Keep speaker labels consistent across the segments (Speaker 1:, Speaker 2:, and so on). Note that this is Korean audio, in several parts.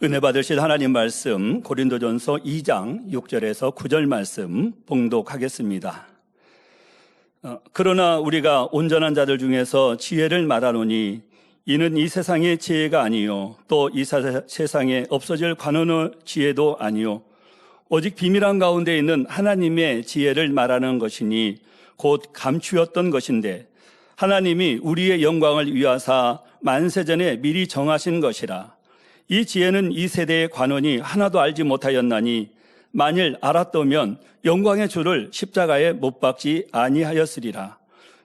Speaker 1: 은혜 받으실 하나님 말씀 고린도전서 2장 6절에서 9절 말씀 봉독하겠습니다. 그러나 우리가 온전한 자들 중에서 지혜를 말하노니 이는 이 세상의 지혜가 아니요 또 이 세상에 없어질 관원의 지혜도 아니요 오직 비밀한 가운데 있는 하나님의 지혜를 말하는 것이니 곧 감추었던 것인데 하나님이 우리의 영광을 위하사 만세전에 미리 정하신 것이라. 이 지혜는 이 세대의 관원이 하나도 알지 못하였나니 만일 알았다면 영광의 주를 십자가에 못 박지 아니하였으리라.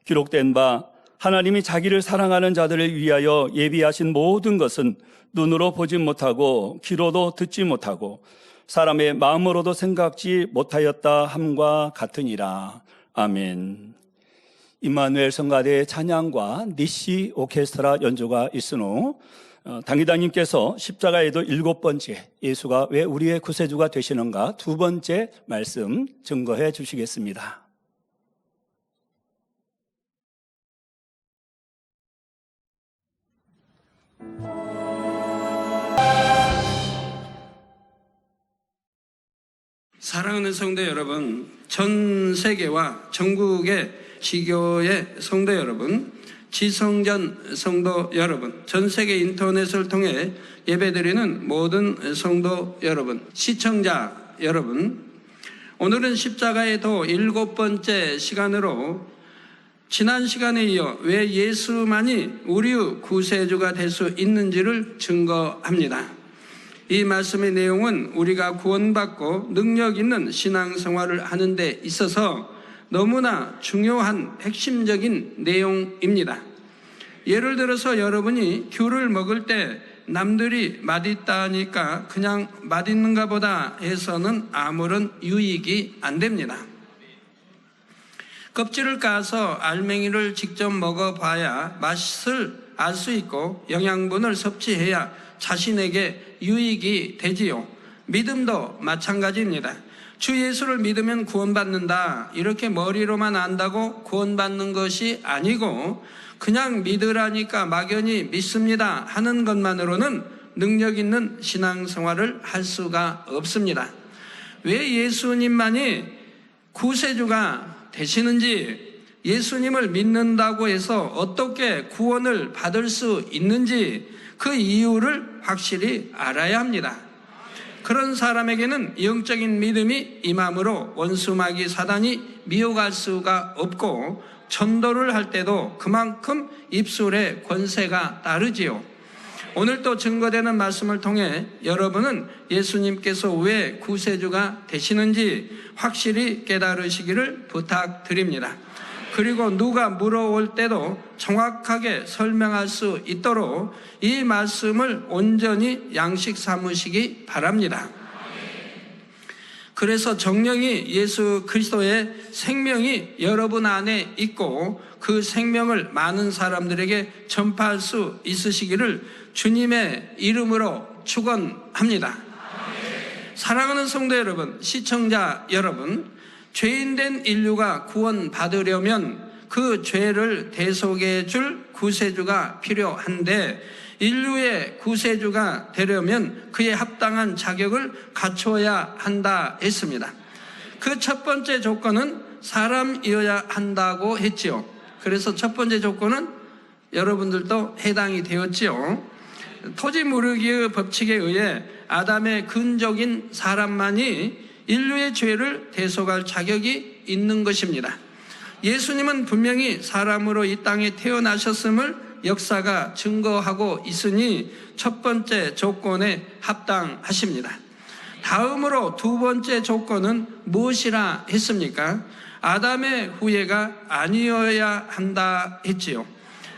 Speaker 1: 기록된 바 하나님이 자기를 사랑하는 자들을 위하여 예비하신 모든 것은 눈으로 보지 못하고 귀로도 듣지 못하고 사람의 마음으로도 생각지 못하였다 함과 같으니라. 아멘. 임마누엘 성가대의 찬양과 니시 오케스트라 연주가 있으노 당기당님께서 십자가에도 7번째 예수가 왜 우리의 구세주가 되시는가 2번째 말씀 증거해 주시겠습니다.
Speaker 2: 사랑하는 성도 여러분, 전 세계와 전국의 지교의 성도 여러분, 지성전 성도 여러분, 전 세계 인터넷을 통해 예배드리는 모든 성도 여러분, 시청자 여러분, 오늘은 십자가의 도 7번째 시간으로 지난 시간에 이어 왜 예수만이 우리의 구세주가 될 수 있는지를 증거합니다. 이 말씀의 내용은 우리가 구원받고 능력 있는 신앙생활을 하는 데 있어서 너무나 중요한 핵심적인 내용입니다. 예를 들어서 여러분이 귤을 먹을 때 남들이 맛있다니까 그냥 맛있는가 보다 해서는 아무런 유익이 안 됩니다. 껍질을 까서 알맹이를 직접 먹어봐야 맛을 알 수 있고 영양분을 섭취해야 자신에게 유익이 되지요. 믿음도 마찬가지입니다. 주 예수를 믿으면 구원받는다, 이렇게 머리로만 안다고 구원받는 것이 아니고 그냥 믿으라니까 막연히 믿습니다 하는 것만으로는 능력 있는 신앙생활을 할 수가 없습니다. 왜 예수님만이 구세주가 되시는지, 예수님을 믿는다고 해서 어떻게 구원을 받을 수 있는지 그 이유를 확실히 알아야 합니다. 그런 사람에게는 영적인 믿음이 임함으로 원수마귀 사단이 미혹할 수가 없고 전도를 할 때도 그만큼 입술에 권세가 따르지요. 오늘 또 증거되는 말씀을 통해 여러분은 예수님께서 왜 구세주가 되시는지 확실히 깨달으시기를 부탁드립니다. 그리고 누가 물어올 때도 정확하게 설명할 수 있도록 이 말씀을 온전히 양식 삼으시기 바랍니다. 그래서 정령이 예수 그리스도의 생명이 여러분 안에 있고 그 생명을 많은 사람들에게 전파할 수 있으시기를 주님의 이름으로 축원합니다. 사랑하는 성도 여러분, 시청자 여러분, 죄인된 인류가 구원받으려면 그 죄를 대속해 줄 구세주가 필요한데 인류의 구세주가 되려면 그에 합당한 자격을 갖춰야 한다 했습니다. 그 첫 번째 조건은 사람이어야 한다고 했지요. 그래서 첫 번째 조건은 여러분들도 해당이 되었지요. 토지 무르기의 법칙에 의해 아담의 근족인 사람만이 인류의 죄를 대속할 자격이 있는 것입니다. 예수님은 분명히 사람으로 이 땅에 태어나셨음을 역사가 증거하고 있으니 첫 번째 조건에 합당하십니다. 다음으로 두 번째 조건은 무엇이라 했습니까? 아담의 후예가 아니어야 한다 했지요.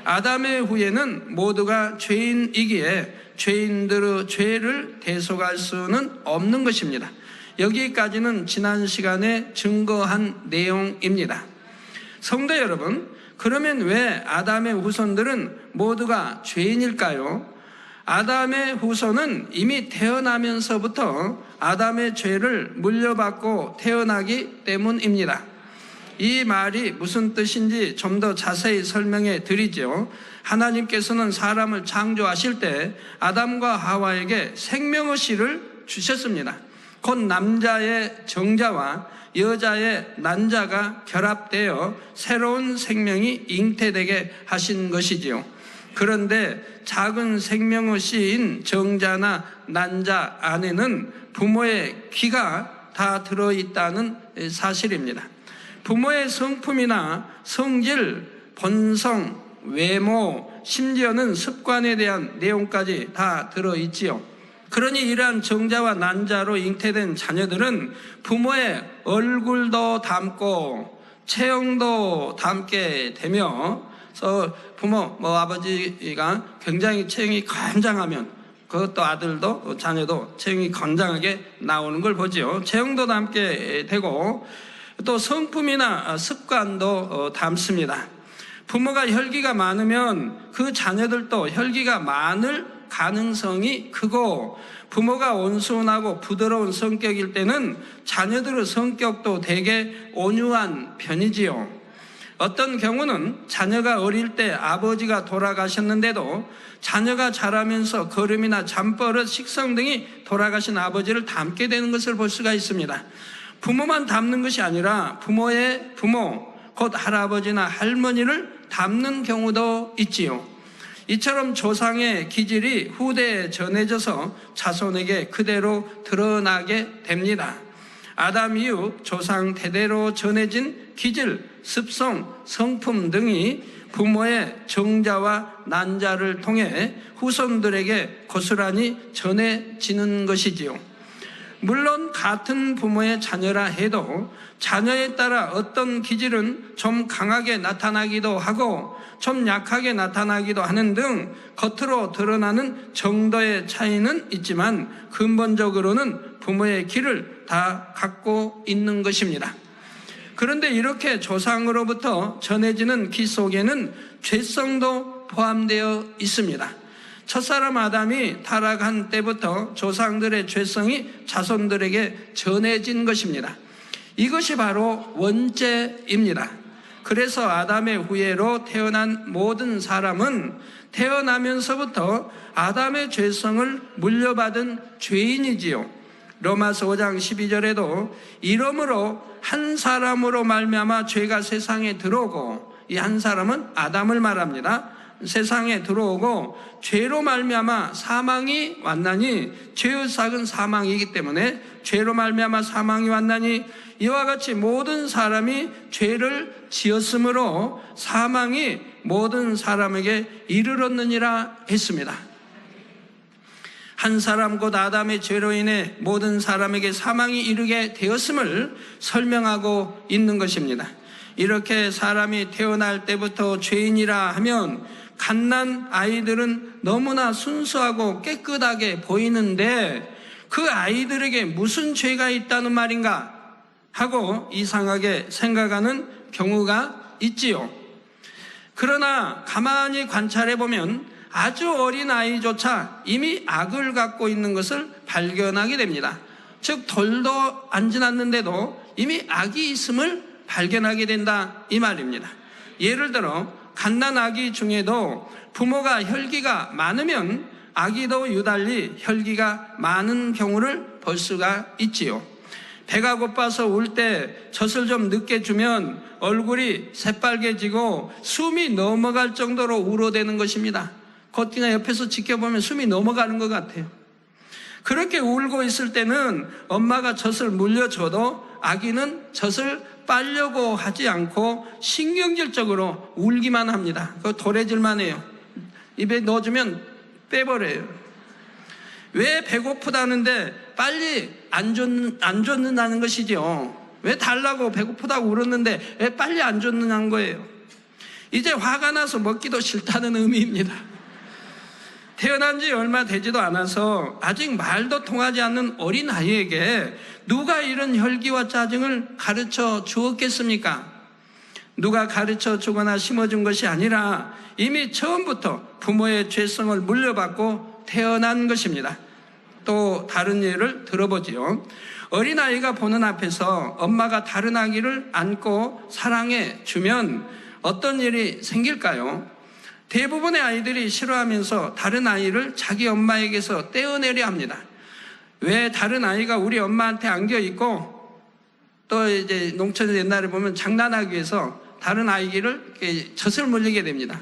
Speaker 2: 아담의 후예는 모두가 죄인이기에 죄인들의 죄를 대속할 수는 없는 것입니다. 여기까지는 지난 시간에 증거한 내용입니다. 성도 여러분, 그러면 왜 아담의 후손들은 모두가 죄인일까요? 아담의 후손은 이미 태어나면서부터 아담의 죄를 물려받고 태어나기 때문입니다. 이 말이 무슨 뜻인지 좀 더 자세히 설명해 드리죠. 하나님께서는 사람을 창조하실 때 아담과 하와에게 생명의 씨를 주셨습니다. 곧 남자의 정자와 여자의 난자가 결합되어 새로운 생명이 잉태되게 하신 것이지요. 그런데 작은 생명의 씨인 정자나 난자 안에는 부모의 기가 다 들어있다는 사실입니다. 부모의 성품이나 성질, 본성, 외모, 심지어는 습관에 대한 내용까지 다 들어있지요. 그러니 이러한 정자와 난자로 잉태된 자녀들은 부모의 얼굴도 닮고 체형도 닮게 되며, 부모, 아버지가 굉장히 체형이 건장하면 그것도 아들도 자녀도 체형이 건장하게 나오는 걸 보지요. 체형도 닮게 되고 또 성품이나 습관도 닮습니다. 부모가 혈기가 많으면 그 자녀들도 혈기가 많을 가능성이 크고, 부모가 온순하고 부드러운 성격일 때는 자녀들의 성격도 되게 온유한 편이지요. 어떤 경우는 자녀가 어릴 때 아버지가 돌아가셨는데도 자녀가 자라면서 걸음이나 잠버릇, 식성 등이 돌아가신 아버지를 닮게 되는 것을 볼 수가 있습니다. 부모만 닮는 것이 아니라 부모의 부모, 곧 할아버지나 할머니를 닮는 경우도 있지요. 이처럼 조상의 기질이 후대에 전해져서 자손에게 그대로 드러나게 됩니다. 아담 이후 조상 대대로 전해진 기질, 습성, 성품 등이 부모의 정자와 난자를 통해 후손들에게 고스란히 전해지는 것이지요. 물론 같은 부모의 자녀라 해도 자녀에 따라 어떤 기질은 좀 강하게 나타나기도 하고 좀 약하게 나타나기도 하는 등 겉으로 드러나는 정도의 차이는 있지만 근본적으로는 부모의 기를 다 갖고 있는 것입니다. 그런데 이렇게 조상으로부터 전해지는 기 속에는 죄성도 포함되어 있습니다. 첫사람 아담이 타락한 때부터 조상들의 죄성이 자손들에게 전해진 것입니다. 이것이 바로 원죄입니다. 그래서 아담의 후예로 태어난 모든 사람은 태어나면서부터 아담의 죄성을 물려받은 죄인이지요. 로마서 5장 12절에도 이러므로 한 사람으로 말미암아 죄가 세상에 들어오고, 이 한 사람은 아담을 말합니다. 세상에 들어오고 죄로 말미암아 사망이 왔나니, 죄의 삭은 사망이기 때문에 죄로 말미암아 사망이 왔나니 이와 같이 모든 사람이 죄를 지었으므로 사망이 모든 사람에게 이르렀느니라 했습니다. 한 사람 곧 아담의 죄로 인해 모든 사람에게 사망이 이르게 되었음을 설명하고 있는 것입니다. 이렇게 사람이 태어날 때부터 죄인이라 하면 갓난 아이들은 너무나 순수하고 깨끗하게 보이는데 그 아이들에게 무슨 죄가 있다는 말인가 하고 이상하게 생각하는 경우가 있지요. 그러나 가만히 관찰해보면 아주 어린 아이조차 이미 악을 갖고 있는 것을 발견하게 됩니다. 즉 돌도 안 지났는데도 이미 악이 있음을 발견하게 된다, 이 말입니다. 예를 들어 갓난 아기 중에도 부모가 혈기가 많으면 아기도 유달리 혈기가 많은 경우를 볼 수가 있지요. 배가 고파서 울 때 젖을 좀 늦게 주면 얼굴이 새빨개지고 숨이 넘어갈 정도로 울어대는 것입니다. 겉이나 옆에서 지켜보면 숨이 넘어가는 것 같아요. 그렇게 울고 있을 때는 엄마가 젖을 물려줘도 아기는 젖을 빨려고 하지 않고 신경질적으로 울기만 합니다. 그거 도래질만 해요. 입에 넣어주면 빼버려요. 왜 배고프다는데 빨리 안 줬는다는 것이죠. 왜 달라고 배고프다고 울었는데 왜 빨리 안 줬느냐는 거예요. 이제 화가 나서 먹기도 싫다는 의미입니다. 태어난 지 얼마 되지도 않아서 아직 말도 통하지 않는 어린 아이에게 누가 이런 혈기와 짜증을 가르쳐 주었겠습니까? 누가 가르쳐 주거나 심어준 것이 아니라 이미 처음부터 부모의 죄성을 물려받고 태어난 것입니다. 또 다른 예를 들어보지요. 어린아이가 보는 앞에서 엄마가 다른 아기를 안고 사랑해 주면 어떤 일이 생길까요? 대부분의 아이들이 싫어하면서 다른 아이를 자기 엄마에게서 떼어내려 합니다. 왜 다른 아이가 우리 엄마한테 안겨 있고 또 이제 농촌에서 옛날에 보면 장난하기 위해서 다른 아이를 젖을 물리게 됩니다.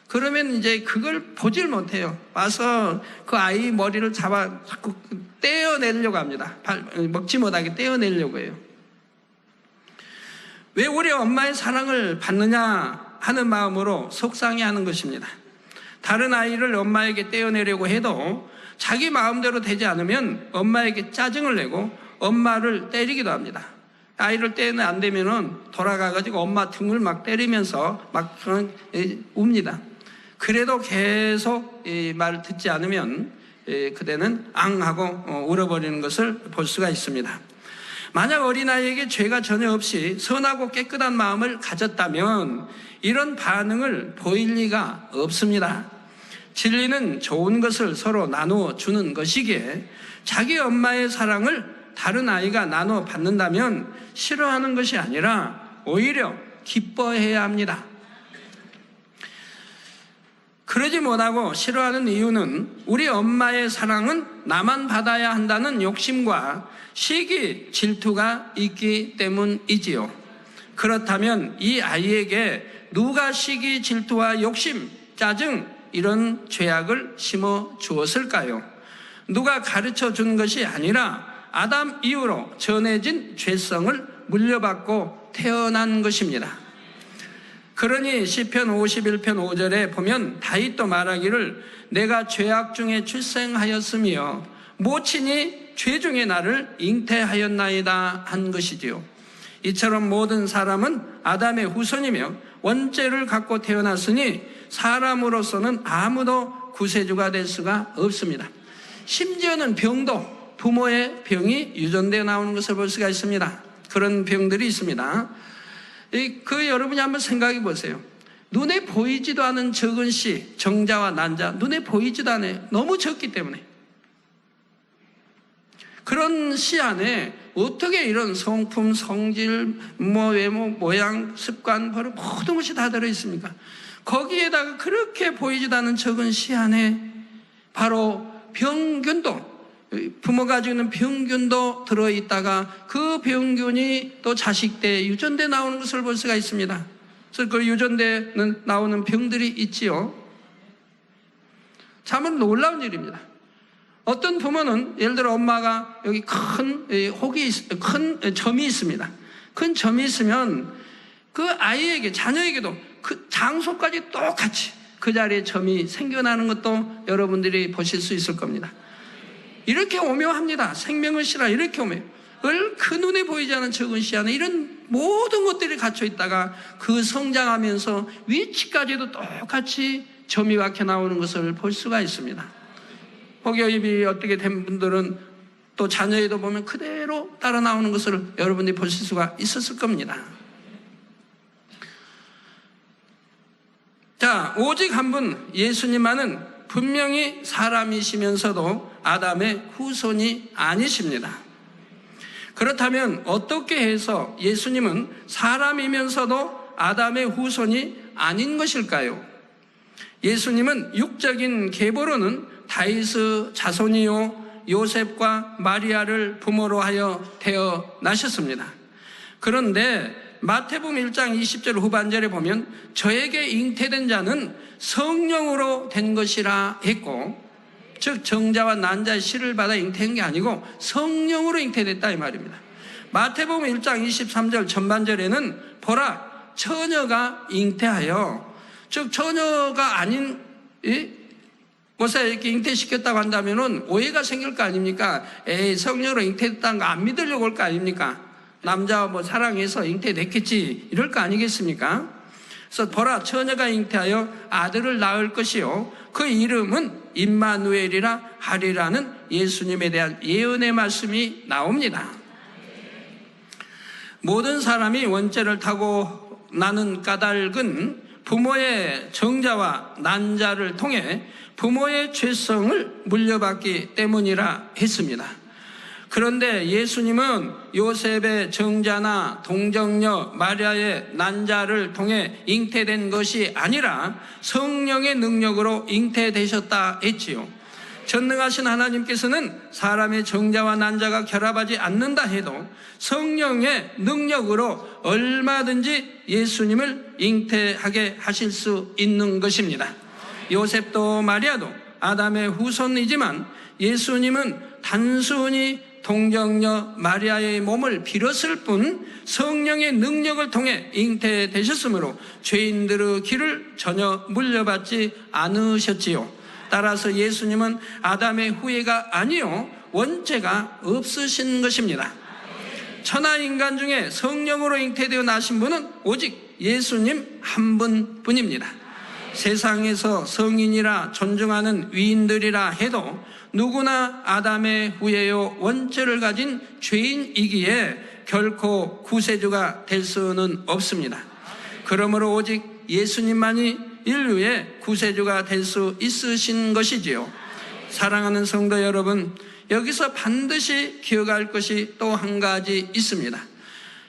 Speaker 2: 그러면 이제 그걸 보질 못해요. 와서 그 아이 머리를 잡아 자꾸 떼어내려고 합니다. 먹지 못하게 떼어내려고 해요. 왜 우리 엄마의 사랑을 받느냐 하는 마음으로 속상해하는 것입니다. 다른 아이를 엄마에게 떼어내려고 해도 자기 마음대로 되지 않으면 엄마에게 짜증을 내고 엄마를 때리기도 합니다. 아이를 떼면 안 되면은 돌아가가지고 엄마 등을 막 때리면서 막 웁니다. 그래도 계속 이 말을 듣지 않으면 그대는 앙 하고 울어버리는 것을 볼 수가 있습니다. 만약 어린아이에게 죄가 전혀 없이 선하고 깨끗한 마음을 가졌다면 이런 반응을 보일 리가 없습니다. 진리는 좋은 것을 서로 나누어 주는 것이기에 자기 엄마의 사랑을 다른 아이가 나눠 받는다면 싫어하는 것이 아니라 오히려 기뻐해야 합니다. 그러지 못하고 싫어하는 이유는 우리 엄마의 사랑은 나만 받아야 한다는 욕심과 시기, 질투가 있기 때문이지요. 그렇다면 이 아이에게 누가 시기, 질투와 욕심, 짜증 이런 죄악을 심어 주었을까요? 누가 가르쳐 준 것이 아니라 아담 이후로 전해진 죄성을 물려받고 태어난 것입니다. 그러니 시편 51편 5절에 보면 다윗도 말하기를 내가 죄악 중에 출생하였으며 모친이 죄 중에 나를 잉태하였나이다 한 것이지요. 이처럼 모든 사람은 아담의 후손이며 원죄를 갖고 태어났으니 사람으로서는 아무도 구세주가 될 수가 없습니다. 심지어는 병도 부모의 병이 유전되어 나오는 것을 볼 수가 있습니다. 그런 병들이 있습니다. 여러분이 한번 생각해 보세요. 눈에 보이지도 않은 적은 씨, 정자와 난자, 눈에 보이지도 않아요. 너무 적기 때문에. 그런 씨 안에 어떻게 이런 성품, 성질, 외모, 모양, 습관, 버릇 모든 것이 다 들어있습니까? 거기에다가 그렇게 보이지도 않은 적은 씨 안에 바로 병균도, 부모가 가지고 있는 병균도 들어있다가 그 병균이 또 자식 때 유전돼 나오는 것을 볼 수가 있습니다. 그래서 그 유전돼 나오는 병들이 있지요. 참 놀라운 일입니다. 어떤 부모는 예를 들어 엄마가 여기 큰 점이 있습니다. 큰 점이 있으면 그 아이에게, 자녀에게도 그 장소까지 똑같이 그 자리에 점이 생겨나는 것도 여러분들이 보실 수 있을 겁니다. 이렇게 오묘합니다. 생명의 씨라 이렇게 오묘해요. 그 눈에 보이지 않는 적은 씨 안에 이런 모든 것들이 갇혀 있다가 그 성장하면서 위치까지도 똑같이 점이 박혀 나오는 것을 볼 수가 있습니다. 혹여입이 어떻게 된 분들은 또 자녀에도 보면 그대로 따라 나오는 것을 여러분들이 보실 수가 있었을 겁니다. 자, 오직 한 분 예수님만은 분명히 사람이시면서도 아담의 후손이 아니십니다. 그렇다면 어떻게 해서 예수님은 사람이면서도 아담의 후손이 아닌 것일까요? 예수님은 육적인 계보로는 다윗의 자손이요 요셉과 마리아를 부모로 하여 태어나셨습니다. 그런데 마태복음 1장 20절 후반절에 보면 저에게 잉태된 자는 성령으로 된 것이라 했고, 즉 정자와 난자의 씨를 받아 잉태한 게 아니고 성령으로 잉태됐다 이 말입니다. 마태복음 1장 23절 전반절에는 보라 처녀가 잉태하여, 즉 처녀가 아닌 것에 이렇게 잉태시켰다고 한다면은 오해가 생길 거 아닙니까? 성령으로 잉태됐다는 거 안 믿으려고 올 거 아닙니까? 남자와 사랑해서 잉태됐겠지 이럴 거 아니겠습니까? 그래서 보라 처녀가 잉태하여 아들을 낳을 것이요 그 이름은 임마누엘이라 하리라는 예수님에 대한 예언의 말씀이 나옵니다. 모든 사람이 원죄를 타고 나는 까닭은 부모의 정자와 난자를 통해 부모의 죄성을 물려받기 때문이라 했습니다. 그런데 예수님은 요셉의 정자나 동정녀 마리아의 난자를 통해 잉태된 것이 아니라 성령의 능력으로 잉태되셨다 했지요. 전능하신 하나님께서는 사람의 정자와 난자가 결합하지 않는다 해도 성령의 능력으로 얼마든지 예수님을 잉태하게 하실 수 있는 것입니다. 요셉도 마리아도 아담의 후손이지만 예수님은 단순히 동정녀 마리아의 몸을 빌었을 뿐 성령의 능력을 통해 잉태되셨으므로 죄인들의 길을 전혀 물려받지 않으셨지요. 따라서 예수님은 아담의 후예가 아니요 원죄가 없으신 것입니다. 천하 인간 중에 성령으로 잉태되어 나신 분은 오직 예수님 한 분뿐입니다. 세상에서 성인이라 존중하는 위인들이라 해도 누구나 아담의 후예요 원죄를 가진 죄인이기에 결코 구세주가 될 수는 없습니다. 그러므로 오직 예수님만이 인류의 구세주가 될 수 있으신 것이지요. 사랑하는 성도 여러분, 여기서 반드시 기억할 것이 또 한 가지 있습니다.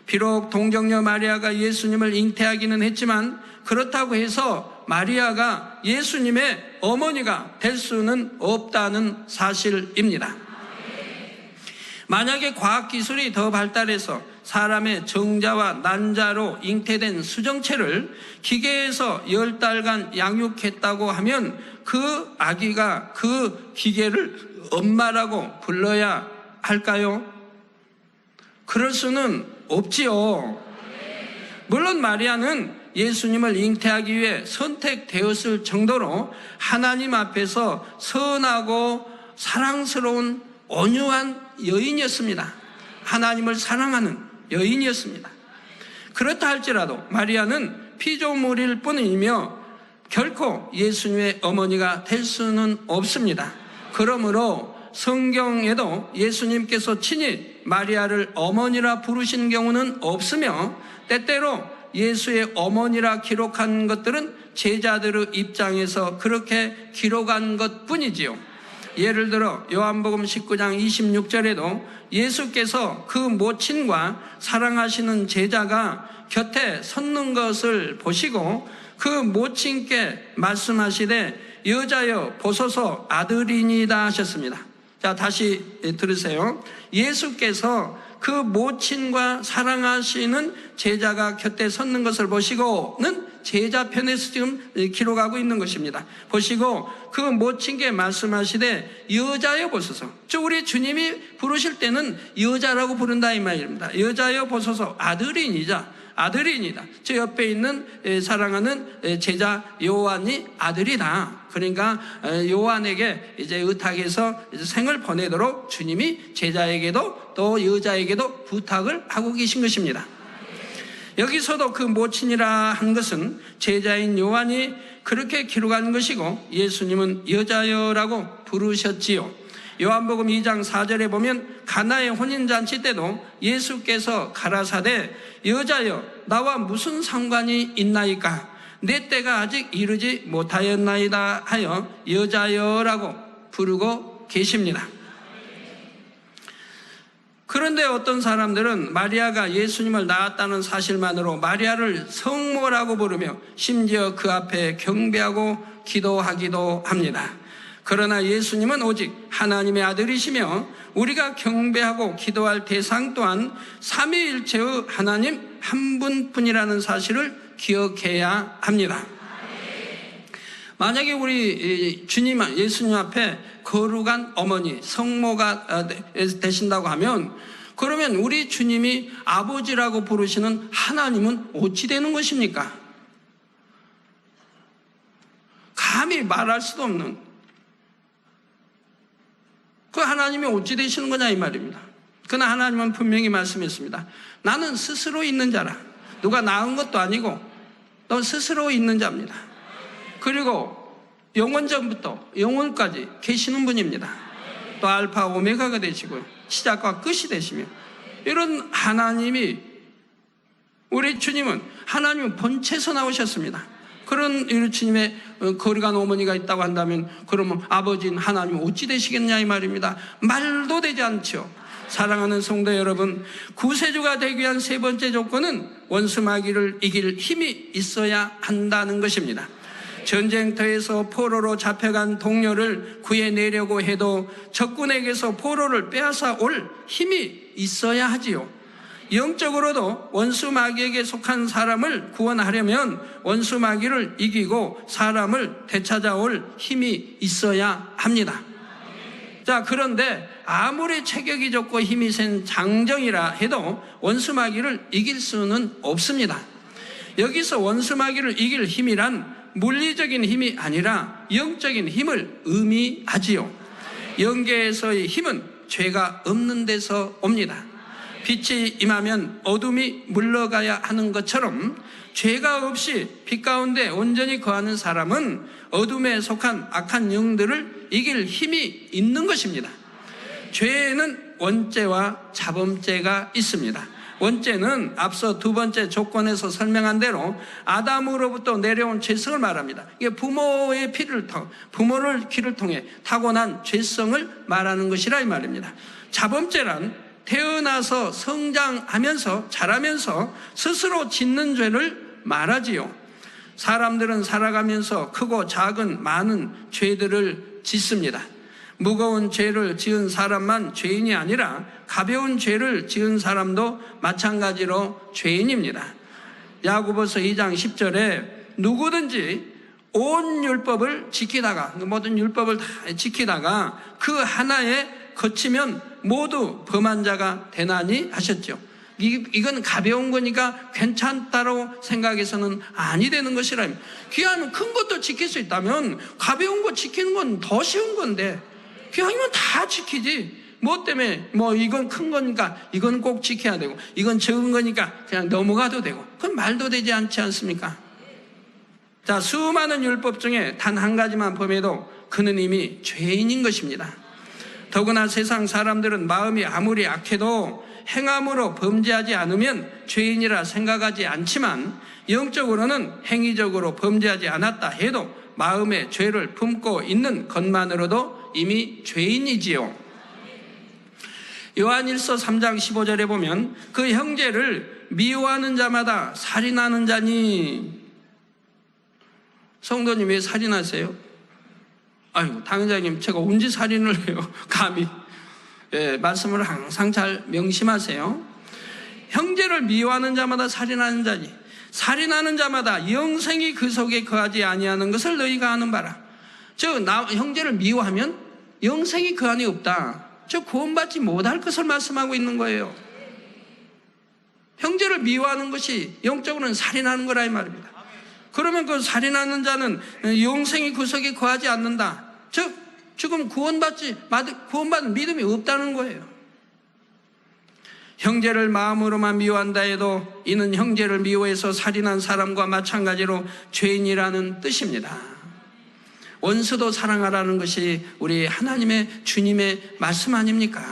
Speaker 2: 비록 동정녀 마리아가 예수님을 잉태하기는 했지만 그렇다고 해서 마리아가 예수님의 어머니가 될 수는 없다는 사실입니다. 만약에 과학기술이 더 발달해서 사람의 정자와 난자로 잉태된 수정체를 기계에서 10달간 양육했다고 하면 그 아기가 그 기계를 엄마라고 불러야 할까요? 그럴 수는 없지요. 물론 마리아는 예수님을 잉태하기 위해 선택되었을 정도로 하나님 앞에서 선하고 사랑스러운 온유한 여인이었습니다. 하나님을 사랑하는 여인이었습니다. 그렇다 할지라도 마리아는 피조물일 뿐이며 결코 예수님의 어머니가 될 수는 없습니다. 그러므로 성경에도 예수님께서 친히 마리아를 어머니라 부르신 경우는 없으며 때때로 예수의 어머니라 기록한 것들은 제자들의 입장에서 그렇게 기록한 것뿐이지요. 예를 들어 요한복음 19장 26절에도 예수께서 그 모친과 사랑하시는 제자가 곁에 섰는 것을 보시고 그 모친께 말씀하시되 여자여 보소서 아들이니이다 하셨습니다. 자, 다시 들으세요. 예수께서 그 모친과 사랑하시는 제자가 곁에 섰는 것을 보시고는 제자 편에서 지금 기록하고 있는 것입니다. 보시고 그 모친께 말씀하시되 여자여 보소서. 우리 주님이 부르실 때는 여자라고 부른다 이 말입니다. 여자여 보소서 아들이니다. 저 옆에 있는 사랑하는 제자 요한이 아들이다. 그러니까 요한에게 이제 의탁해서 생을 보내도록 주님이 제자에게도 또 여자에게도 부탁을 하고 계신 것입니다. 여기서도 그 모친이라 한 것은 제자인 요한이 그렇게 기록한 것이고 예수님은 여자여라고 부르셨지요. 요한복음 2장 4절에 보면 가나의 혼인잔치 때도 예수께서 가라사대 여자여 나와 무슨 상관이 있나이까 내 때가 아직 이르지 못하였나이다 하여 여자여라고 부르고 계십니다. 그런데 어떤 사람들은 마리아가 예수님을 낳았다는 사실만으로 마리아를 성모라고 부르며 심지어 그 앞에 경배하고 기도하기도 합니다. 그러나 예수님은 오직 하나님의 아들이시며 우리가 경배하고 기도할 대상 또한 삼위일체의 하나님 한 분뿐이라는 사실을 기억해야 합니다. 만약에 우리 주님, 예수님 앞에 거룩한 어머니, 성모가 되신다고 하면 그러면 우리 주님이 아버지라고 부르시는 하나님은 어찌 되는 것입니까? 감히 말할 수도 없는 그 하나님이 어찌 되시는 거냐 이 말입니다. 그러나 하나님은 분명히 말씀했습니다. 나는 스스로 있는 자라. 누가 낳은 것도 아니고 너 스스로 있는 자입니다. 그리고 영원전부터 영원까지 계시는 분입니다. 또 알파 오메가가 되시고요. 시작과 끝이 되시며 이런 하나님이 우리 주님은 하나님은 본체에서 나오셨습니다. 그런 우리 주님의 거룩한 어머니가 있다고 한다면 그러면 아버지인 하나님은 어찌 되시겠냐 이 말입니다. 말도 되지 않죠. 사랑하는 성도 여러분, 구세주가 되기 위한 세 번째 조건은 원수 마귀를 이길 힘이 있어야 한다는 것입니다. 전쟁터에서 포로로 잡혀간 동료를 구해내려고 해도 적군에게서 포로를 빼앗아 올 힘이 있어야 하지요. 영적으로도 원수 마귀에게 속한 사람을 구원하려면 원수 마귀를 이기고 사람을 되찾아올 힘이 있어야 합니다. 자, 그런데 아무리 체격이 좋고 힘이 센 장정이라 해도 원수 마귀를 이길 수는 없습니다. 여기서 원수 마귀를 이길 힘이란 물리적인 힘이 아니라 영적인 힘을 의미하지요. 영계에서의 힘은 죄가 없는 데서 옵니다. 빛이 임하면 어둠이 물러가야 하는 것처럼 죄가 없이 빛 가운데 온전히 거하는 사람은 어둠에 속한 악한 영들을 이길 힘이 있는 것입니다. 죄에는 원죄와 자범죄가 있습니다. 원죄는 앞서 두 번째 조건에서 설명한 대로 아담으로부터 내려온 죄성을 말합니다. 이게 부모의 피를 통해 타고난 죄성을 말하는 것이라 이 말입니다. 자범죄란 태어나서 성장하면서 자라면서 스스로 짓는 죄를 말하지요. 사람들은 살아가면서 크고 작은 많은 죄들을 짓습니다. 무거운 죄를 지은 사람만 죄인이 아니라 가벼운 죄를 지은 사람도 마찬가지로 죄인입니다. 야고보서 2장 10절에 누구든지 온 율법을 지키다가, 모든 율법을 다 지키다가 그 하나에 거치면 모두 범한 자가 되나니 하셨죠. 이건 가벼운 거니까 괜찮다고 생각해서는 아니 되는 것이라. 기왕이면 큰 것도 지킬 수 있다면 가벼운 거 지키는 건 더 쉬운 건데 기왕이면 다 지키지. 뭐 때문에 이건 큰 거니까 이건 꼭 지켜야 되고 이건 적은 거니까 그냥 넘어가도 되고, 그건 말도 되지 않지 않습니까? 자, 수많은 율법 중에 단 한 가지만 범해도 그는 이미 죄인인 것입니다. 더구나 세상 사람들은 마음이 아무리 악해도 행함으로 범죄하지 않으면 죄인이라 생각하지 않지만 영적으로는 행위적으로 범죄하지 않았다 해도 마음에 죄를 품고 있는 것만으로도 이미 죄인이지요. 요한일서 3장 15절에 보면 그 형제를 미워하는 자마다 살인하는 자니. 성도님 왜 살인하세요? 아이고, 당회장님 제가 언제 살인을 해요? 감히. 말씀을 항상 잘 명심하세요. 형제를 미워하는 자마다 살인하는 자니, 살인하는 자마다 영생이 그 속에 거하지 아니하는 것을 너희가 아는 바라. 형제를 미워하면 영생이 그 안에 없다. 구원받지 못할 것을 말씀하고 있는 거예요. 형제를 미워하는 것이 영적으로는 살인하는 거라 이 말입니다. 그러면 그 살인하는 자는 영생이 그 속에 거하지 않는다. 지금 구원받는 믿음이 없다는 거예요. 형제를 마음으로만 미워한다 해도 이는 형제를 미워해서 살인한 사람과 마찬가지로 죄인이라는 뜻입니다. 원수도 사랑하라는 것이 우리 하나님의 주님의 말씀 아닙니까?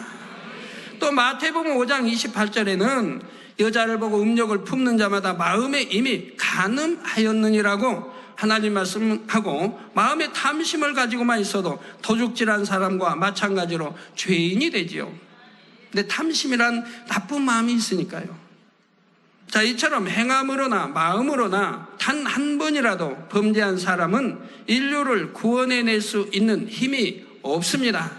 Speaker 2: 또 마태복음 5장 28절에는 여자를 보고 음욕을 품는 자마다 마음에 이미 간음하였느니라고 하나님 말씀하고, 마음에 탐심을 가지고만 있어도 도둑질한 사람과 마찬가지로 죄인이 되지요. 근데 탐심이란 나쁜 마음이 있으니까요. 자, 이처럼 행함으로나 마음으로나 단 한 번이라도 범죄한 사람은 인류를 구원해낼 수 있는 힘이 없습니다.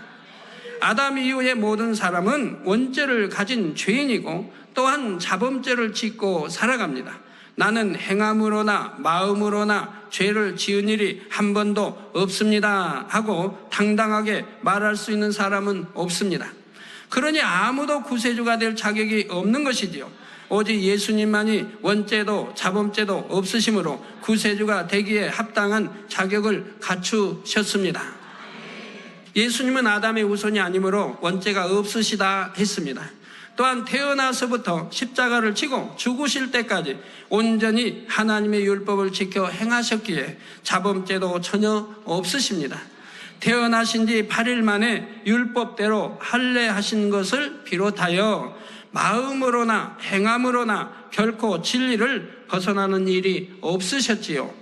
Speaker 2: 아담 이후의 모든 사람은 원죄를 가진 죄인이고 또한 자범죄를 짓고 살아갑니다. 나는 행함으로나 마음으로나 죄를 지은 일이 한 번도 없습니다 하고 당당하게 말할 수 있는 사람은 없습니다. 그러니 아무도 구세주가 될 자격이 없는 것이지요. 오직 예수님만이 원죄도 자범죄도 없으심으로 구세주가 되기에 합당한 자격을 갖추셨습니다. 예수님은 아담의 후손이 아니므로 원죄가 없으시다 했습니다. 또한 태어나서부터 십자가를 지고 죽으실 때까지 온전히 하나님의 율법을 지켜 행하셨기에 자범죄도 전혀 없으십니다. 태어나신 지 8일 만에 율법대로 할례하신 것을 비롯하여 마음으로나 행함으로나 결코 진리를 벗어나는 일이 없으셨지요.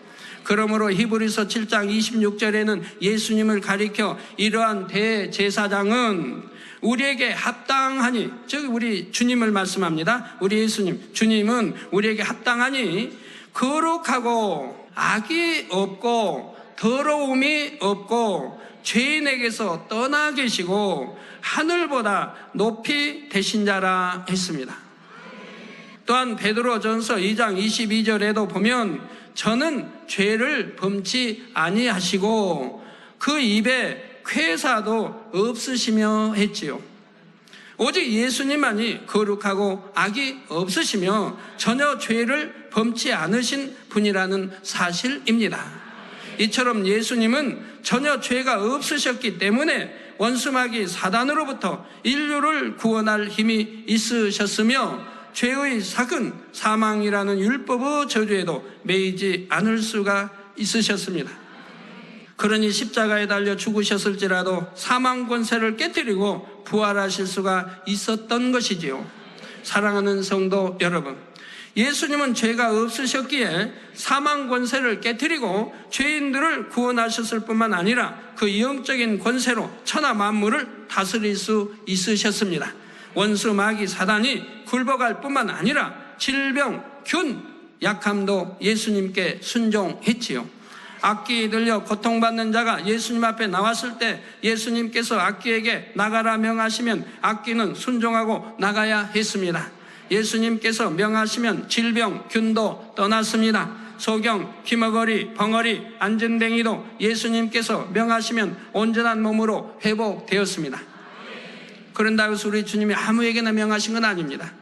Speaker 2: 그러므로 히브리서 7장 26절에는 예수님을 가리켜 이러한 대제사장은 우리에게 합당하니, 즉 우리 주님을 말씀합니다. 우리 예수님, 주님은 우리에게 합당하니 거룩하고 악이 없고 더러움이 없고 죄인에게서 떠나 계시고 하늘보다 높이 되신 자라 했습니다. 또한 베드로전서 2장 22절에도 보면 저는 죄를 범치 아니하시고 그 입에 쾌사도 없으시며 했지요. 오직 예수님만이 거룩하고 악이 없으시며 전혀 죄를 범치 않으신 분이라는 사실입니다. 이처럼 예수님은 전혀 죄가 없으셨기 때문에 원수마귀 사단으로부터 인류를 구원할 힘이 있으셨으며 죄의 삭은 사망이라는 율법의 저주에도 매이지 않을 수가 있으셨습니다. 그러니 십자가에 달려 죽으셨을지라도 사망 권세를 깨뜨리고 부활하실 수가 있었던 것이지요. 사랑하는 성도 여러분, 예수님은 죄가 없으셨기에 사망 권세를 깨뜨리고 죄인들을 구원하셨을 뿐만 아니라 그 영적인 권세로 천하 만물을 다스릴 수 있으셨습니다. 원수 마귀 사단이 굴복할 뿐만 아니라 질병, 균, 약함도 예수님께 순종했지요. 악기 들려 고통받는 자가 예수님 앞에 나왔을 때 예수님께서 악기에게 나가라 명하시면 악기는 순종하고 나가야 했습니다. 예수님께서 명하시면 질병, 균도 떠났습니다. 소경, 기머거리, 벙어리, 안전뱅이도 예수님께서 명하시면 온전한 몸으로 회복되었습니다. 그런다고 해서 우리 주님이 아무에게나 명하신 건 아닙니다.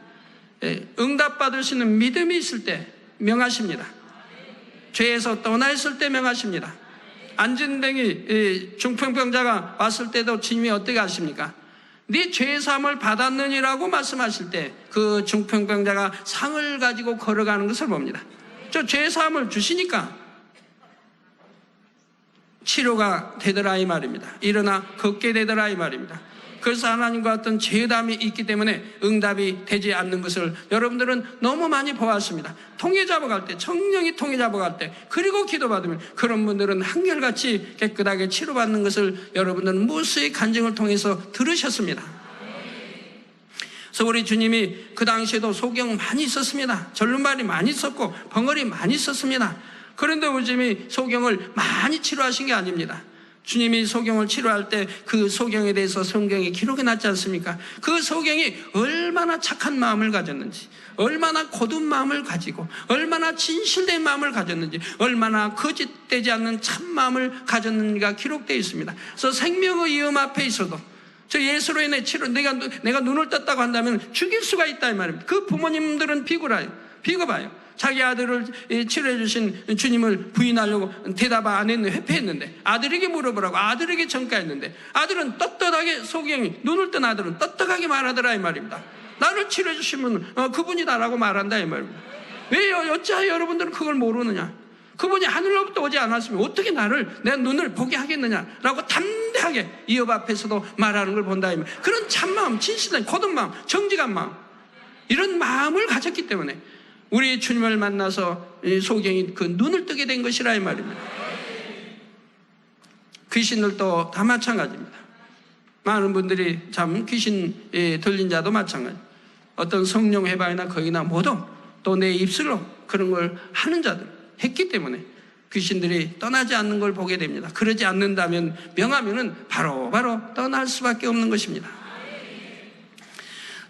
Speaker 2: 응답받을 수 있는 믿음이 있을 때 명하십니다. 죄에서 떠나 있을 때 명하십니다. 안진뱅이 중풍병자가 왔을 때도 주님이 어떻게 하십니까? 네 죄사함을 받았느니라고 말씀하실 때 그 중풍병자가 상을 가지고 걸어가는 것을 봅니다. 저 죄사함을 주시니까 치료가 되더라 이 말입니다. 일어나 걷게 되더라 이 말입니다. 그래서 하나님과 어떤 죄담이 있기 때문에 응답이 되지 않는 것을 여러분들은 너무 많이 보았습니다. 통에 잡아갈 때, 성령이 통에 잡아갈 때, 그리고 기도받으면 그런 분들은 한결같이 깨끗하게 치료받는 것을 여러분들은 무수히 간증을 통해서 들으셨습니다. 그래서 우리 주님이 그 당시에도 소경 많이 있었습니다. 절름발이 많이 있었고 벙어리 많이 있었습니다. 그런데 우리 주님이 소경을 많이 치료하신 게 아닙니다. 주님이 소경을 치료할 때 그 소경에 대해서 성경에 기록이 났지 않습니까? 그 소경이 얼마나 착한 마음을 가졌는지, 얼마나 고든 마음을 가지고, 얼마나 진실된 마음을 가졌는지, 얼마나 거짓되지 않는 참 마음을 가졌는지가 기록되어 있습니다. 그래서 생명의 위험 앞에 있어도 저 예수로 인해 치료, 내가 눈을 떴다고 한다면 죽일 수가 있다 이 말입니다. 그 부모님들은 비겁해요. 자기 아들을 치료해 주신 주님을 부인하려고 대답 안 했는데 회피했는데 아들에게 물어보라고 아들에게 전가했는데 아들은 떳떳하게 소경이 눈을 뜬 아들은 떳떳하게 말하더라 이 말입니다. 나를 치료해 주신 분은 그분이다라고 말한다 이 말입니다. 왜요? 어찌하여 여러분들은 그걸 모르느냐? 그분이 하늘로부터 오지 않았으면 어떻게 내 눈을 보게 하겠느냐라고 담대하게 이업 앞에서도 말하는 걸 본다 이 말. 그런 참마음, 진실된 고든 마음, 정직한 마음, 이런 마음을 가졌기 때문에 우리 주님을 만나서 소경이 그 눈을 뜨게 된 것이라 이 말입니다. 귀신들도 다 마찬가지입니다. 많은 분들이 참 귀신 들린 자도 마찬가지. 어떤 성령 해방이나 거기나 모두 또 내 입술로 그런 걸 하는 자들 했기 때문에 귀신들이 떠나지 않는 걸 보게 됩니다. 그러지 않는다면 명하면은 바로 떠날 수밖에 없는 것입니다.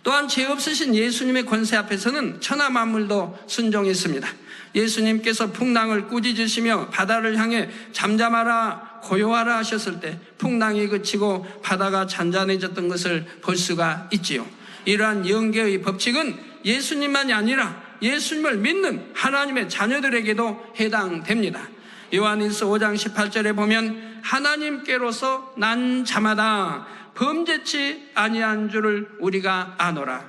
Speaker 2: 또한 죄 없으신 예수님의 권세 앞에서는 천하 만물도 순종했습니다. 예수님께서 풍랑을 꾸짖으시며 바다를 향해 잠잠하라 고요하라 하셨을 때 풍랑이 그치고 바다가 잔잔해졌던 것을 볼 수가 있지요. 이러한 영계의 법칙은 예수님만이 아니라 예수님을 믿는 하나님의 자녀들에게도 해당됩니다. 요한일서 5장 18절에 보면 하나님께로서 난 자마다 범죄치 아니한 줄을 우리가 아노라.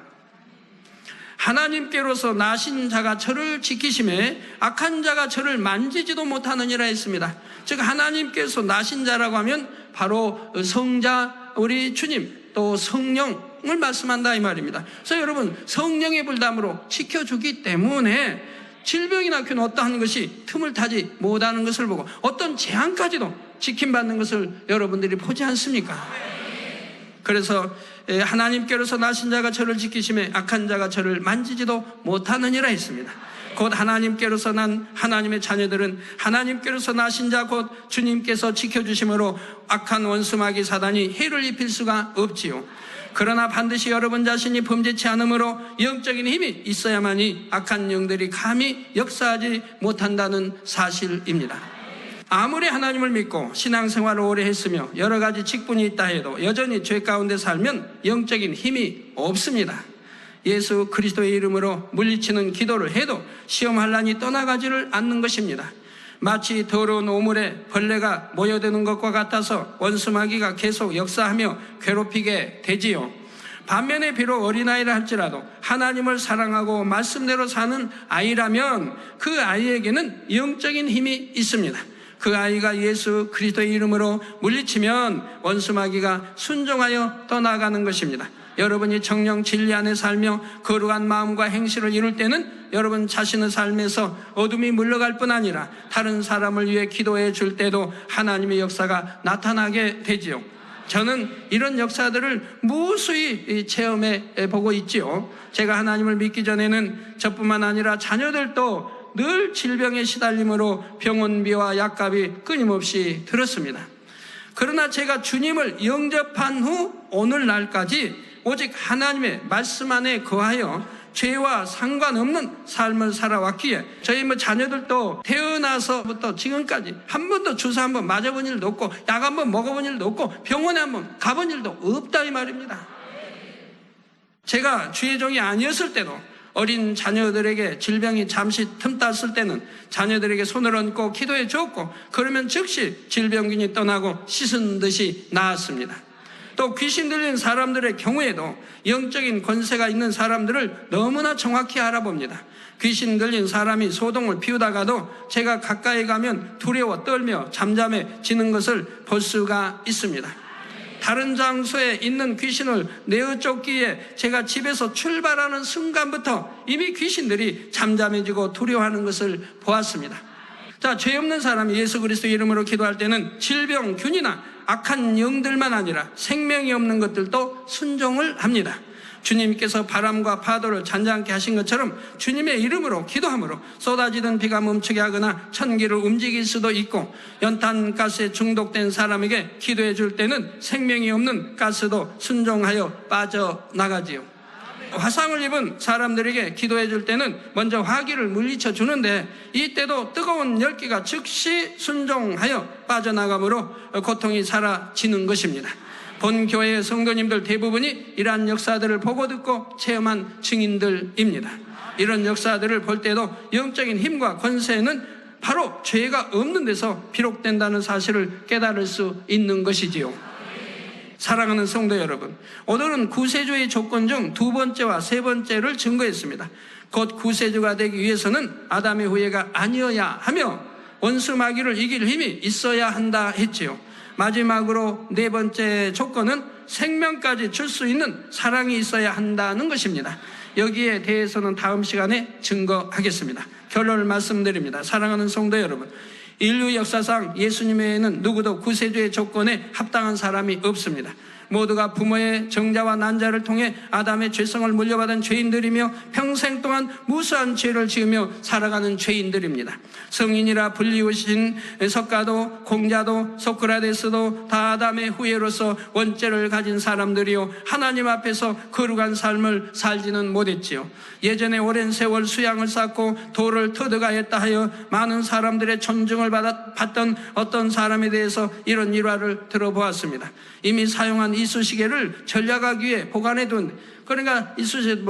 Speaker 2: 하나님께로서 나신 자가 저를 지키심에 악한 자가 저를 만지지도 못하느니라 했습니다. 즉 하나님께서 나신 자라고 하면 바로 성자 우리 주님 또 성령을 말씀한다 이 말입니다. 그래서 여러분 성령의 불담으로 지켜주기 때문에 질병이나 균 어떠한 것이 틈을 타지 못하는 것을 보고 어떤 재앙까지도 지킴받는 것을 여러분들이 보지 않습니까? 그래서 하나님께로서 나신 자가 저를 지키심에 악한 자가 저를 만지지도 못하느니라 했습니다. 곧 하나님께로서 난 하나님의 자녀들은 하나님께로서 나신 자 곧 주님께서 지켜주심으로 악한 원수 마귀 사단이 해를 입힐 수가 없지요. 그러나 반드시 여러분 자신이 범죄치 않으므로 영적인 힘이 있어야만이 악한 영들이 감히 역사하지 못한다는 사실입니다. 아무리 하나님을 믿고 신앙생활을 오래 했으며 여러 가지 직분이 있다 해도 여전히 죄 가운데 살면 영적인 힘이 없습니다. 예수 그리스도의 이름으로 물리치는 기도를 해도 시험 환난이 떠나가지를 않는 것입니다. 마치 더러운 오물에 벌레가 모여드는 것과 같아서 원수 마귀가 계속 역사하며 괴롭히게 되지요. 반면에 비록 어린아이라 할지라도 하나님을 사랑하고 말씀대로 사는 아이라면 그 아이에게는 영적인 힘이 있습니다. 그 아이가 예수 그리스도의 이름으로 물리치면 원수 마귀가 순종하여 떠나가는 것입니다. 여러분이 정령 진리 안에 살며 거룩한 마음과 행실을 이룰 때는 여러분 자신의 삶에서 어둠이 물러갈 뿐 아니라 다른 사람을 위해 기도해 줄 때도 하나님의 역사가 나타나게 되지요. 저는 이런 역사들을 무수히 체험해 보고 있지요. 제가 하나님을 믿기 전에는 저뿐만 아니라 자녀들도 늘 질병에 시달림으로 병원비와 약값이 끊임없이 들었습니다. 그러나 제가 주님을 영접한 후 오늘날까지 오직 하나님의 말씀 안에 거하여 죄와 상관없는 삶을 살아왔기에 저희 자녀들도 태어나서부터 지금까지 한 번도 주사 한 번 맞아본 일도 없고 약 한 번 먹어본 일도 없고 병원에 한 번 가본 일도 없다 이 말입니다. 제가 주의 종이 아니었을 때도 어린 자녀들에게 질병이 잠시 틈탔을 때는 자녀들에게 손을 얹고 기도해 줬고 그러면 즉시 질병균이 떠나고 씻은 듯이 나았습니다. 또 귀신 들린 사람들의 경우에도 영적인 권세가 있는 사람들을 너무나 정확히 알아봅니다. 귀신 들린 사람이 소동을 피우다가도 제가 가까이 가면 두려워 떨며 잠잠해지는 것을 볼 수가 있습니다. 다른 장소에 있는 귀신을 내어 쫓기에 제가 집에서 출발하는 순간부터 이미 귀신들이 잠잠해지고 두려워하는 것을 보았습니다. 자, 죄 없는 사람이 예수 그리스도 이름으로 기도할 때는 질병, 균이나 악한 영들만 아니라 생명이 없는 것들도 순종을 합니다. 주님께서 바람과 파도를 잔잔케 하신 것처럼 주님의 이름으로 기도함으로 쏟아지던 비가 멈추게 하거나 천기를 움직일 수도 있고 연탄가스에 중독된 사람에게 기도해 줄 때는 생명이 없는 가스도 순종하여 빠져나가지요. 화상을 입은 사람들에게 기도해 줄 때는 먼저 화기를 물리쳐 주는데 이때도 뜨거운 열기가 즉시 순종하여 빠져나가므로 고통이 사라지는 것입니다. 본 교회의 성도님들 대부분이 이러한 역사들을 보고 듣고 체험한 증인들입니다. 이런 역사들을 볼 때도 영적인 힘과 권세는 바로 죄가 없는 데서 비롯된다는 사실을 깨달을 수 있는 것이지요. 사랑하는 성도 여러분, 오늘은 구세주의 조건 중 두 번째와 세 번째를 증거했습니다. 곧 구세주가 되기 위해서는 아담의 후예가 아니어야 하며 원수 마귀를 이길 힘이 있어야 한다 했지요. 마지막으로 네 번째 조건은 생명까지 줄 수 있는 사랑이 있어야 한다는 것입니다. 여기에 대해서는 다음 시간에 증거하겠습니다. 결론을 말씀드립니다. 사랑하는 성도 여러분, 인류 역사상 예수님 외에는 누구도 구세주의 조건에 합당한 사람이 없습니다. 모두가 부모의 정자와 난자를 통해 아담의 죄성을 물려받은 죄인들이며 평생 동안 무수한 죄를 지으며 살아가는 죄인들입니다. 성인이라 불리우신 석가도, 공자도, 소크라테스도 다 아담의 후예로서 원죄를 가진 사람들이요 하나님 앞에서 거룩한 삶을 살지는 못했지요. 예전에 오랜 세월 수양을 쌓고 도를 터득하였다 하여 많은 사람들의 존중을 받던 어떤 사람에 대해서 이런 일화를 들어보았습니다. 이미 사용한 이쑤시개를 전략하기 위해 보관해둔, 그러니까 이쑤시개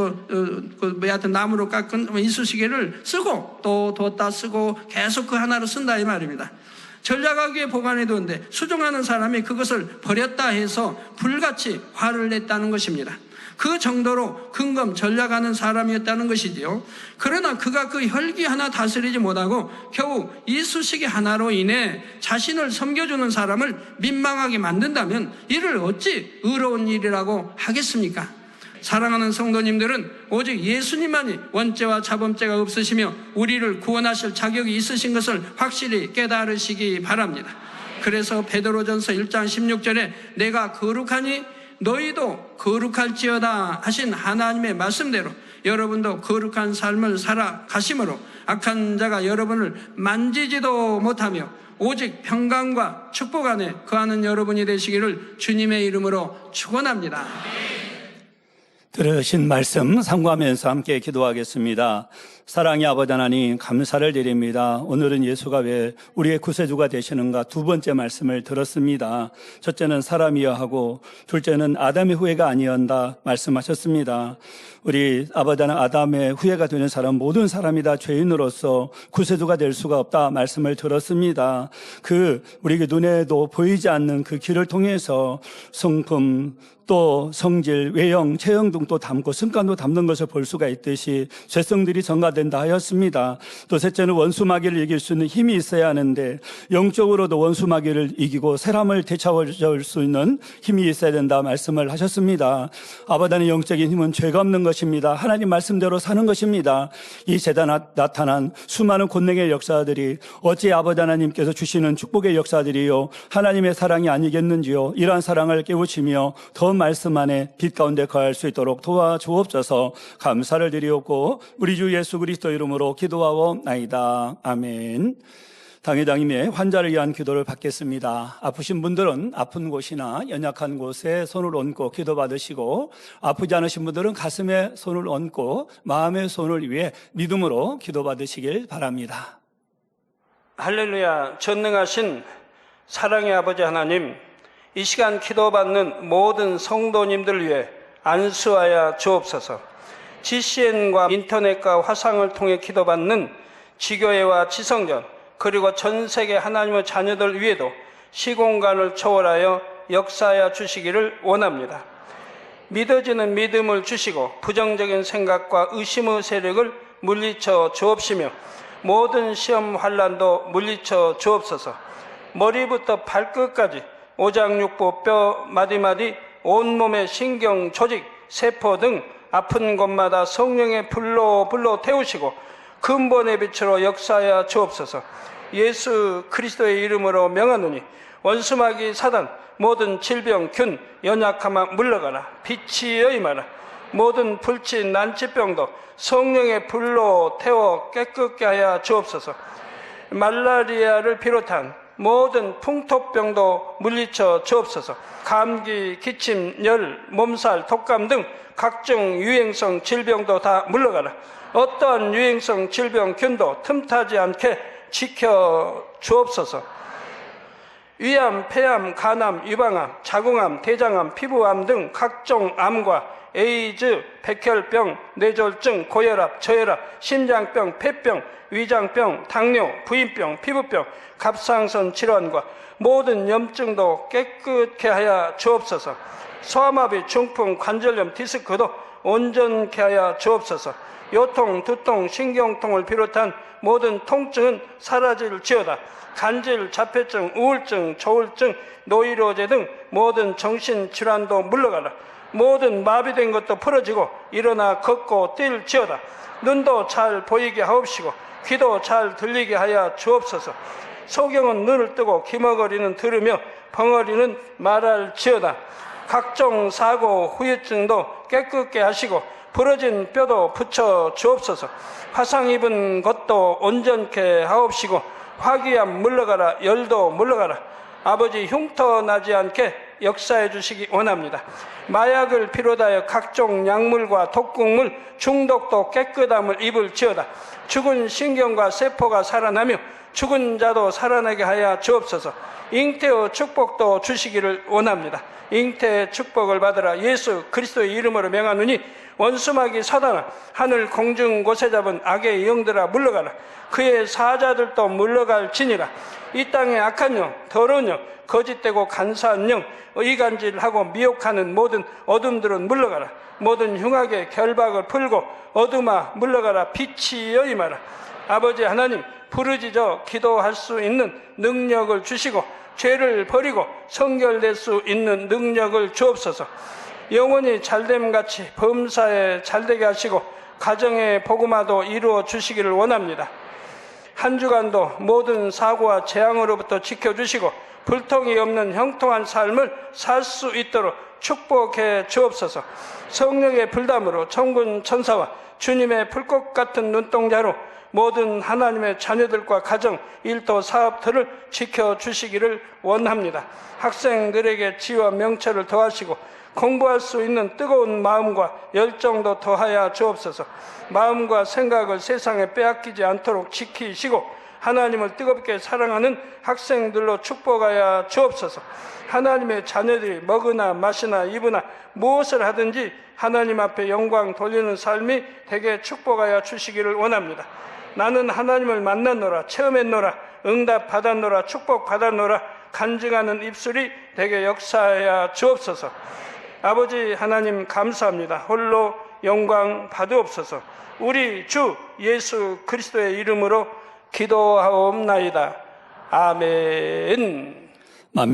Speaker 2: 하여튼 나무로 깎은 이쑤시개를 쓰고 또 뒀다 쓰고 계속 그 하나로 쓴다 이 말입니다. 전략하기 위해 보관해두는데 수종하는 사람이 그것을 버렸다 해서 불같이 화를 냈다는 것입니다. 그 정도로 근검 전략하는 사람이었다는 것이지요. 그러나 그가 그 혈기 하나 다스리지 못하고 겨우 이쑤시개 하나로 인해 자신을 섬겨주는 사람을 민망하게 만든다면 이를 어찌 의로운 일이라고 하겠습니까? 사랑하는 성도님들은 오직 예수님만이 원죄와 자범죄가 없으시며 우리를 구원하실 자격이 있으신 것을 확실히 깨달으시기 바랍니다. 그래서 베드로전서 1장 16절에 내가 거룩하니 너희도 거룩할지어다 하신 하나님의 말씀대로 여러분도 거룩한 삶을 살아가심으로 악한 자가 여러분을 만지지도 못하며 오직 평강과 축복 안에 거하는 여러분이 되시기를 주님의 이름으로 축원합니다.
Speaker 1: 들으신 말씀 상고하면서 함께 기도하겠습니다. 사랑의 아버지 하나님, 감사를 드립니다. 오늘은 예수가 왜 우리의 구세주가 되시는가 두 번째 말씀을 들었습니다. 첫째는 사람이여 하고 둘째는 아담의 후예가 아니었다 말씀하셨습니다. 우리 아버지 하나님, 아담의 후예가 되는 사람 모든 사람이 다 죄인으로서 구세주가 될 수가 없다 말씀을 들었습니다. 우리 눈에도 보이지 않는 그 길을 통해서 성품 또 성질, 외형, 체형 등도 담고 습관도 담는 것을 볼 수가 있듯이 죄성들이 전가된다 하였습니다. 또 셋째는 원수마귀를 이길 수 있는 힘이 있어야 하는데 영적으로도 원수마귀를 이기고 사람을 되찾아줄 수 있는 힘이 있어야 된다 말씀을 하셨습니다. 아버지의 영적인 힘은 죄가 없는 것입니다. 하나님 말씀대로 사는 것입니다. 이 세상에 나타난 수많은 권능의 역사들이 어찌 아버지 하나님께서 주시는 축복의 역사들이요 하나님의 사랑이 아니겠는지요. 이러한 사랑을 깨우치며 더 말씀 안에 빛 가운데 거할 수 있도록 도와주옵소서. 감사를 드리옵고 우리 주 예수 그리스도 이름으로 기도하옵나이다. 아멘. 당회장님의 환자를 위한 기도를 받겠습니다. 아프신 분들은 아픈 곳이나 연약한 곳에 손을 얹고 기도받으시고 아프지 않으신 분들은 가슴에 손을 얹고 마음의 손을 위해 믿음으로 기도받으시길 바랍니다.
Speaker 2: 할렐루야. 전능하신 사랑의 아버지 하나님, 이 시간 기도받는 모든 성도님들 위해 안수하여 주옵소서. GCN과 인터넷과 화상을 통해 기도받는 지교회와 지성전 그리고 전 세계 하나님의 자녀들 위에도 시공간을 초월하여 역사하여 주시기를 원합니다. 믿어지는 믿음을 주시고 부정적인 생각과 의심의 세력을 물리쳐 주옵시며 모든 시험 환난도 물리쳐 주옵소서. 머리부터 발끝까지 오장육부 뼈 마디마디 온몸의 신경 조직 세포 등 아픈 곳마다 성령의 불로 태우시고 근본의 빛으로 역사하여 주옵소서. 예수 그리스도의 이름으로 명하노니 원수마귀 사단 모든 질병 균 연약함아 물러가라. 빛이여 임하라. 모든 불치 난치병도 성령의 불로 태워 깨끗게 하여 주옵소서. 말라리아를 비롯한 모든 풍토병도 물리쳐 주옵소서. 감기, 기침, 열, 몸살, 독감 등 각종 유행성 질병도 다 물러가라. 어떠한 유행성 질병 균도 틈타지 않게 지켜 주옵소서. 위암, 폐암, 간암, 유방암, 자궁암, 대장암, 피부암 등 각종 암과 에이즈, 백혈병, 뇌졸중, 고혈압, 저혈압, 심장병, 폐병, 위장병, 당뇨, 부인병, 피부병, 갑상선 질환과 모든 염증도 깨끗게 하여 주옵소서. 소아마비, 중풍, 관절염, 디스크도 온전케 하여 주옵소서. 요통, 두통, 신경통을 비롯한 모든 통증은 사라질지어다. 간질, 자폐증, 우울증, 조울증, 노이로제 등 모든 정신질환도 물러가라. 모든 마비된 것도 풀어지고 일어나 걷고 뛸지어다. 눈도 잘 보이게 하옵시고 귀도 잘 들리게 하여 주옵소서. 소경은 눈을 뜨고 기머거리는 들으며 벙어리는 말할지어다. 각종 사고 후유증도 깨끗게 하시고 부러진 뼈도 붙여 주옵소서. 화상 입은 것도 온전케 하옵시고 화기암 물러가라. 열도 물러가라. 아버지 흉터 나지 않게 역사해 주시기 원합니다. 마약을 비롯하여 각종 약물과 독극물 중독도 깨끗함을 입을지어다. 죽은 신경과 세포가 살아나며 죽은 자도 살아나게 하여 주옵소서. 잉태의 축복도 주시기를 원합니다. 잉태의 축복을 받으라. 예수 그리스도의 이름으로 명하노니 원수마귀 사단아 하늘 공중 곳에 잡은 악의 영들아 물러가라. 그의 사자들도 물러갈지니라. 이 땅의 악한 영, 더러운 영, 거짓되고 간사한 영, 의간질하고 미혹하는 모든 어둠들은 물러가라. 모든 흉악의 결박을 풀고 어둠아 물러가라. 빛이여 임하라. 아버지 하나님, 부르짖어 기도할 수 있는 능력을 주시고 죄를 버리고 성결될 수 있는 능력을 주옵소서. 영원히 잘됨같이 범사에 잘되게 하시고 가정의 복음화도 이루어 주시기를 원합니다. 한 주간도 모든 사고와 재앙으로부터 지켜주시고 불통이 없는 형통한 삶을 살 수 있도록 축복해 주옵소서. 성령의 불담으로 천군 천사와 주님의 불꽃 같은 눈동자로 모든 하나님의 자녀들과 가정, 일도, 사업들을 지켜주시기를 원합니다. 학생들에게 지혜와 명철을 더하시고 공부할 수 있는 뜨거운 마음과 열정도 더하여 주옵소서. 마음과 생각을 세상에 빼앗기지 않도록 지키시고 하나님을 뜨겁게 사랑하는 학생들로 축복하여 주옵소서. 하나님의 자녀들이 먹으나 마시나 입으나 무엇을 하든지 하나님 앞에 영광 돌리는 삶이 되게 축복하여 주시기를 원합니다. 나는 하나님을 만났노라, 체험했노라, 응답 받았노라, 축복 받았노라 간증하는 입술이 되게 역사하여 주옵소서. 아버지 하나님 감사합니다. 홀로 영광 받으옵소서. 우리 주 예수 그리스도의 이름으로 기도하옵나이다. 아멘.